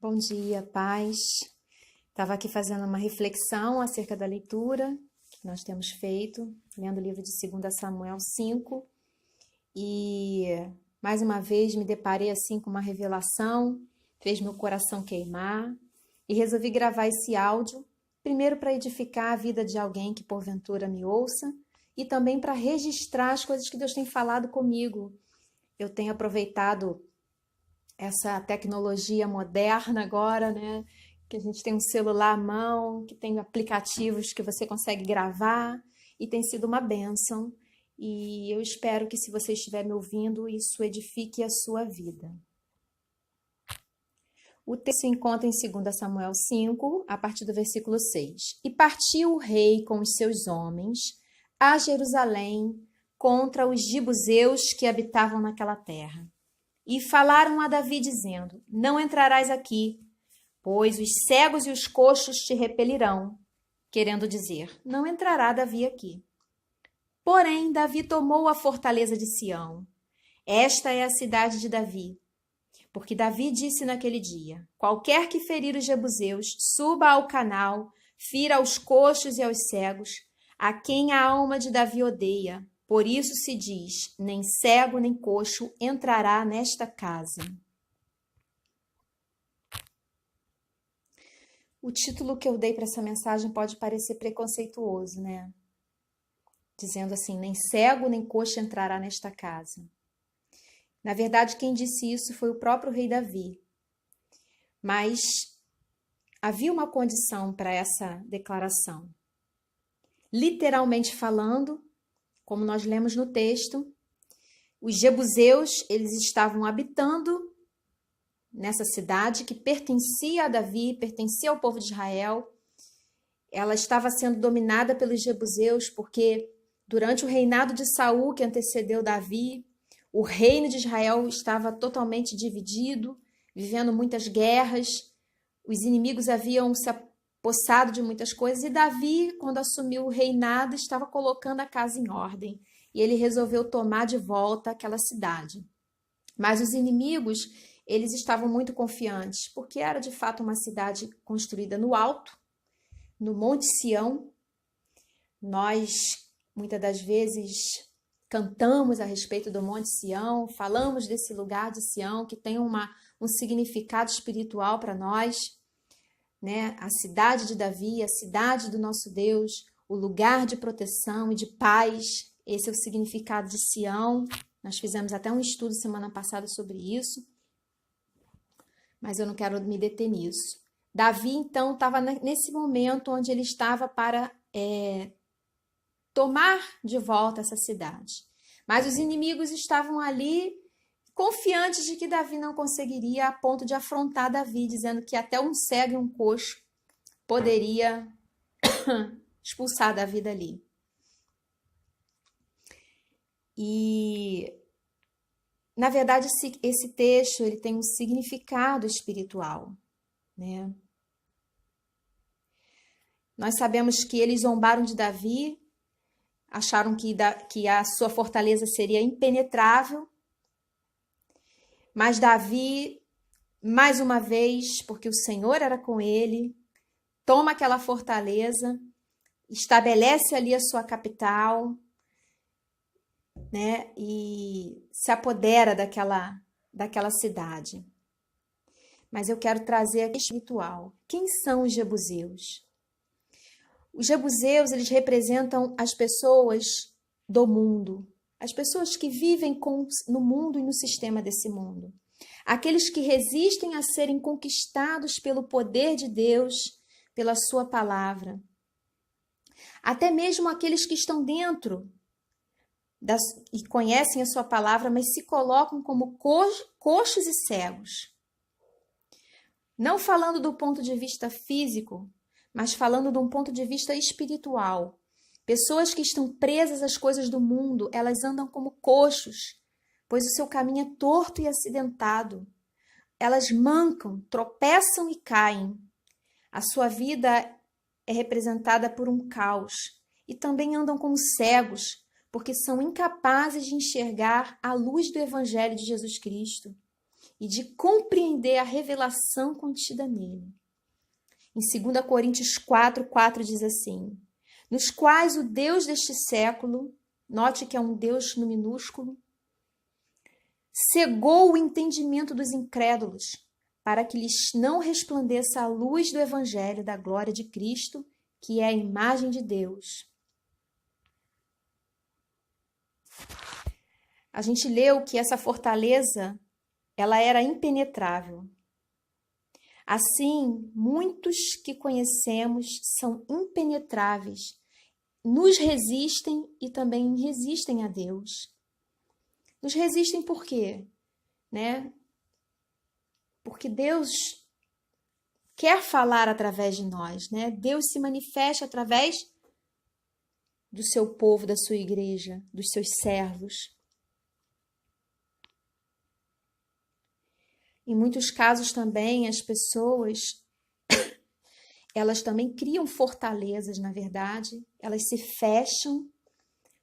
Bom dia, paz. Estava aqui fazendo uma reflexão acerca da leitura que nós temos feito, lendo o livro de 2 Samuel 5, e mais uma vez me deparei assim com uma revelação, fez meu coração queimar, e resolvi gravar esse áudio, primeiro para edificar a vida de alguém que porventura me ouça, e também para registrar as coisas que Deus tem falado comigo. Eu tenho aproveitado essa tecnologia moderna agora, né? Que a gente tem um celular à mão, que tem aplicativos que você consegue gravar, e tem sido uma bênção. E eu espero que, se você estiver me ouvindo, isso edifique a sua vida. O texto se encontra em 2 Samuel 5, a partir do versículo 6. E partiu o rei com os seus homens a Jerusalém contra os jebuseus que habitavam naquela terra. E falaram a Davi, dizendo: Não entrarás aqui, pois os cegos e os coxos te repelirão. Querendo dizer, não entrará Davi aqui. Porém, Davi tomou a fortaleza de Sião. Esta é a cidade de Davi. Porque Davi disse naquele dia: Qualquer que ferir os jebuseus, suba ao canal, fira aos coxos e aos cegos, a quem a alma de Davi odeia. Por isso se diz: nem cego nem coxo entrará nesta casa. O título que eu dei para essa mensagem pode parecer preconceituoso, né? Dizendo assim: nem cego nem coxo entrará nesta casa. Na verdade, quem disse isso foi o próprio rei Davi. Mas havia uma condição para essa declaração. Literalmente falando, como nós lemos no texto, os jebuseus, eles estavam habitando nessa cidade que pertencia a Davi, pertencia ao povo de Israel. Ela estava sendo dominada pelos jebuseus porque durante o reinado de Saul, que antecedeu Davi, o reino de Israel estava totalmente dividido, vivendo muitas guerras. Os inimigos haviam se apossado de muitas coisas, e Davi, quando assumiu o reinado, estava colocando a casa em ordem, e ele resolveu tomar de volta aquela cidade. Mas os inimigos, eles estavam muito confiantes, porque era de fato uma cidade construída no alto, no Monte Sião. Nós, muitas das vezes, cantamos a respeito do Monte Sião, falamos desse lugar de Sião, que tem um significado espiritual para nós, né? A cidade de Davi, a cidade do nosso Deus, o lugar de proteção e de paz. Esse é o significado de Sião. Nós fizemos até um estudo semana passada sobre isso, mas eu não quero me deter nisso. Davi, então, estava nesse momento onde ele estava para tomar de volta essa cidade. Mas os inimigos estavam ali confiantes de que Davi não conseguiria, a ponto de afrontar Davi, dizendo que até um cego e um coxo poderia expulsar Davi dali. E, na verdade, esse texto ele tem um significado espiritual, né? Nós sabemos que eles zombaram de Davi, acharam que a sua fortaleza seria impenetrável, mas Davi, mais uma vez, porque o Senhor era com ele, toma aquela fortaleza, estabelece ali a sua capital, né, e se apodera daquela cidade. Mas eu quero trazer aqui espiritual. Quem são os jebuseus? Os jebuseus, eles representam as pessoas do mundo, as pessoas que vivem no mundo e no sistema desse mundo. Aqueles que resistem a serem conquistados pelo poder de Deus, pela sua palavra. Até mesmo aqueles que estão dentro e conhecem a sua palavra, mas se colocam como coxos e cegos. Não falando do ponto de vista físico, mas falando de um ponto de vista espiritual. Pessoas que estão presas às coisas do mundo, elas andam como coxos, pois o seu caminho é torto e acidentado. Elas mancam, tropeçam e caem. A sua vida é representada por um caos. E também andam como cegos, porque são incapazes de enxergar a luz do Evangelho de Jesus Cristo. e de compreender a revelação contida nele. Em 2 Coríntios 4:4 diz assim: nos quais o Deus deste século, note que é um Deus no minúsculo, cegou o entendimento dos incrédulos, para que lhes não resplandeça a luz do evangelho da glória de Cristo, que é a imagem de Deus. A gente leu que essa fortaleza, ela era impenetrável. Assim, muitos que conhecemos são impenetráveis, nos resistem e também resistem a Deus. Nos resistem por quê? Né? Porque Deus quer falar através de nós, né? Deus se manifesta através do seu povo, da sua igreja, dos seus servos. Em muitos casos também as pessoas, elas também criam fortalezas, na verdade, elas se fecham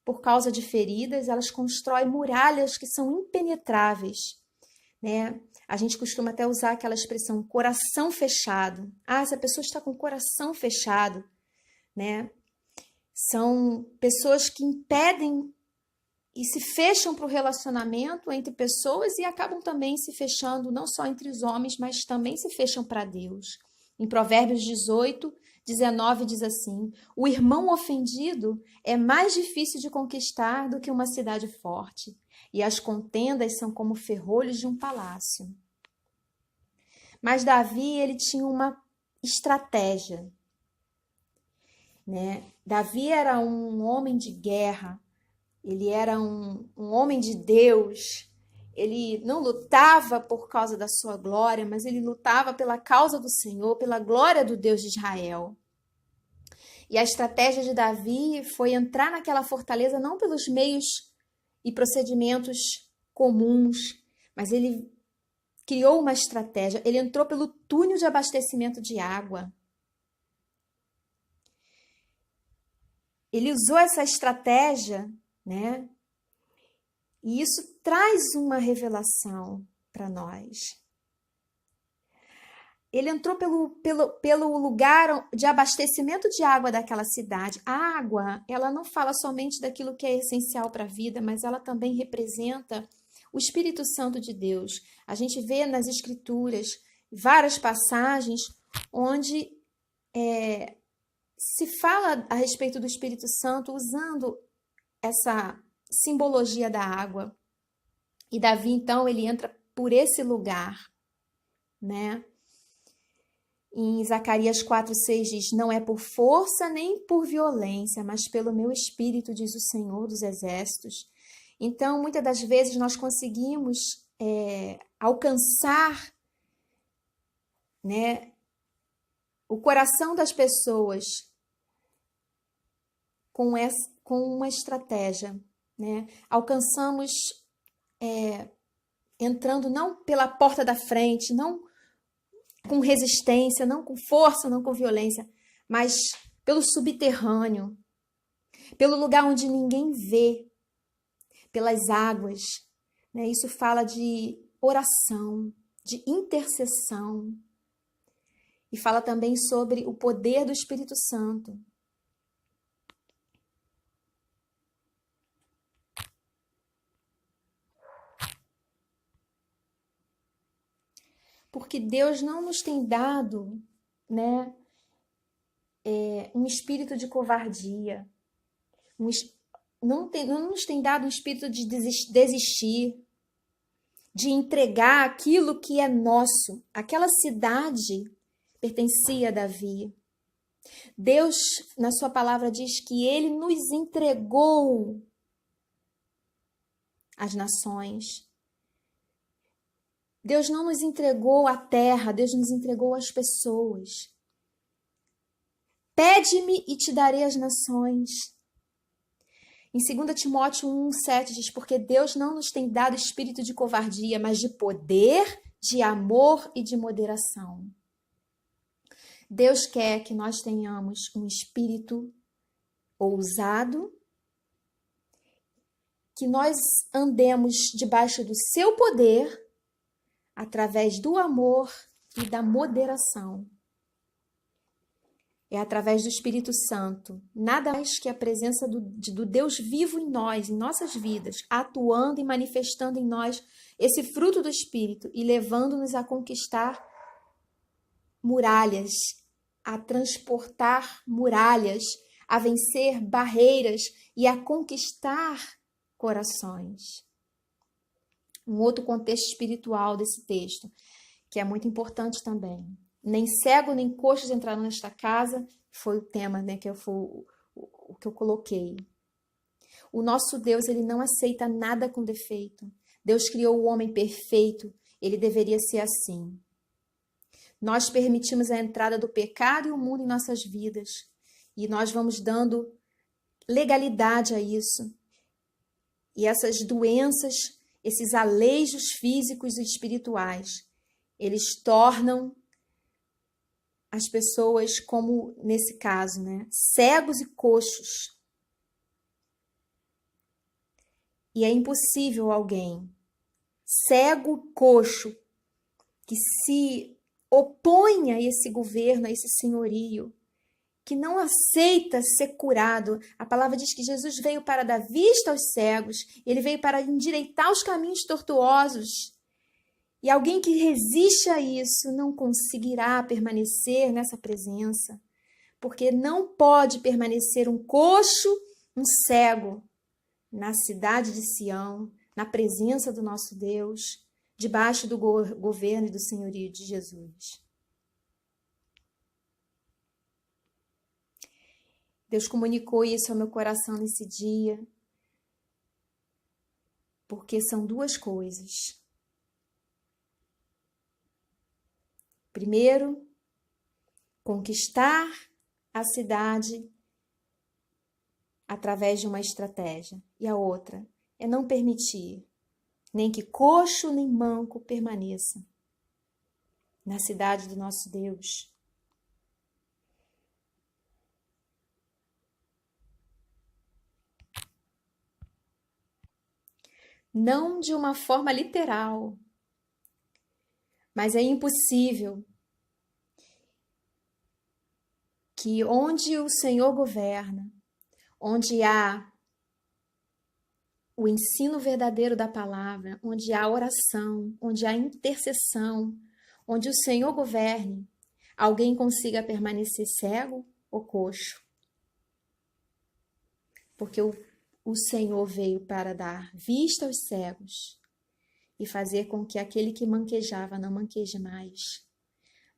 por causa de feridas, elas constroem muralhas que são impenetráveis, né? A gente costuma até usar aquela expressão coração fechado. Ah, essa pessoa está com o coração fechado, né? São pessoas que impedem e se fecham para o relacionamento entre pessoas e acabam também se fechando não só entre os homens, mas também se fecham para Deus. Em Provérbios 18:19 diz assim: o irmão ofendido é mais difícil de conquistar do que uma cidade forte, e as contendas são como ferrolhos de um palácio. Mas Davi, ele tinha uma estratégia, né? Davi era um homem de guerra, ele era um homem de Deus. Ele não lutava por causa da sua glória, mas ele lutava pela causa do Senhor, pela glória do Deus de Israel. E a estratégia de Davi foi entrar naquela fortaleza não pelos meios e procedimentos comuns, mas ele criou uma estratégia. Ele entrou pelo túnel de abastecimento de água. Ele usou essa estratégia, né? E isso traz uma revelação para nós. Ele entrou pelo lugar de abastecimento de água daquela cidade. A água, ela não fala somente daquilo que é essencial para a vida, mas ela também representa o Espírito Santo de Deus. A gente vê nas Escrituras várias passagens onde se fala a respeito do Espírito Santo usando essa simbologia da água. E Davi, então, ele entra por esse lugar, né? Em Zacarias 4:6 diz: não é por força nem por violência, mas pelo meu espírito, diz o Senhor dos Exércitos. Então, muitas das vezes nós conseguimos alcançar, né, o coração das pessoas com uma estratégia, né? Alcançamos entrando não pela porta da frente, não com resistência, não com força, não com violência, mas pelo subterrâneo, pelo lugar onde ninguém vê, pelas águas, né? Isso fala de oração, de intercessão, e fala também sobre o poder do Espírito Santo. Porque Deus não nos tem dado, né, um espírito de covardia, não nos tem dado um espírito de desistir, de entregar aquilo que é nosso. Aquela cidade pertencia a Davi. Deus, na sua palavra, diz que ele nos entregou as nações. Deus não nos entregou a terra, Deus nos entregou as pessoas. Pede-me e te darei as nações. Em 2 Timóteo 1:7 diz: porque Deus não nos tem dado espírito de covardia, mas de poder, de amor e de moderação. Deus quer que nós tenhamos um espírito ousado, que nós andemos debaixo do seu poder, através do amor e da moderação. É através do Espírito Santo, nada mais que a presença do Deus vivo em nós, em nossas vidas, atuando e manifestando em nós esse fruto do Espírito e levando-nos a conquistar muralhas, a transportar muralhas, a vencer barreiras e a conquistar corações. Um outro contexto espiritual desse texto, que é muito importante também. Nem cego, nem coxos entraram nesta casa, foi o tema, né, que eu coloquei. O nosso Deus, ele não aceita nada com defeito. Deus criou o homem perfeito, ele deveria ser assim. Nós permitimos a entrada do pecado e o mundo em nossas vidas, e nós vamos dando legalidade a isso. E essas doenças, esses aleijos físicos e espirituais, eles tornam as pessoas, como nesse caso, né, cegos e coxos. E é impossível alguém cego, coxo, que se opõe a esse governo, a esse senhorio, que não aceita ser curado. A palavra diz que Jesus veio para dar vista aos cegos, ele veio para endireitar os caminhos tortuosos. E alguém que resiste a isso não conseguirá permanecer nessa presença, porque não pode permanecer um coxo, um cego, na cidade de Sião, na presença do nosso Deus, debaixo do governo e do senhorio de Jesus. Deus comunicou isso ao meu coração nesse dia, porque são duas coisas. Primeiro, conquistar a cidade através de uma estratégia. E a outra é não permitir nem que coxo nem manco permaneça na cidade do nosso Deus. Não de uma forma literal, mas é impossível que onde o Senhor governa, onde há o ensino verdadeiro da palavra, onde há oração, onde há intercessão, onde o Senhor governe, alguém consiga permanecer cego ou coxo. Porque o Senhor veio para dar vista aos cegos e fazer com que aquele que manquejava não manqueje mais,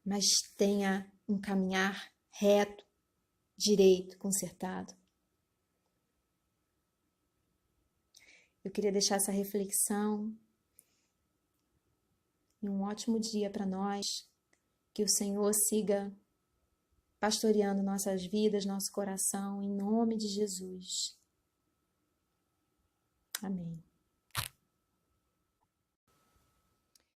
mas tenha um caminhar reto, direito, consertado. Eu queria deixar essa reflexão e um ótimo dia para nós. Que o Senhor siga pastoreando nossas vidas, nosso coração, em nome de Jesus. Amém.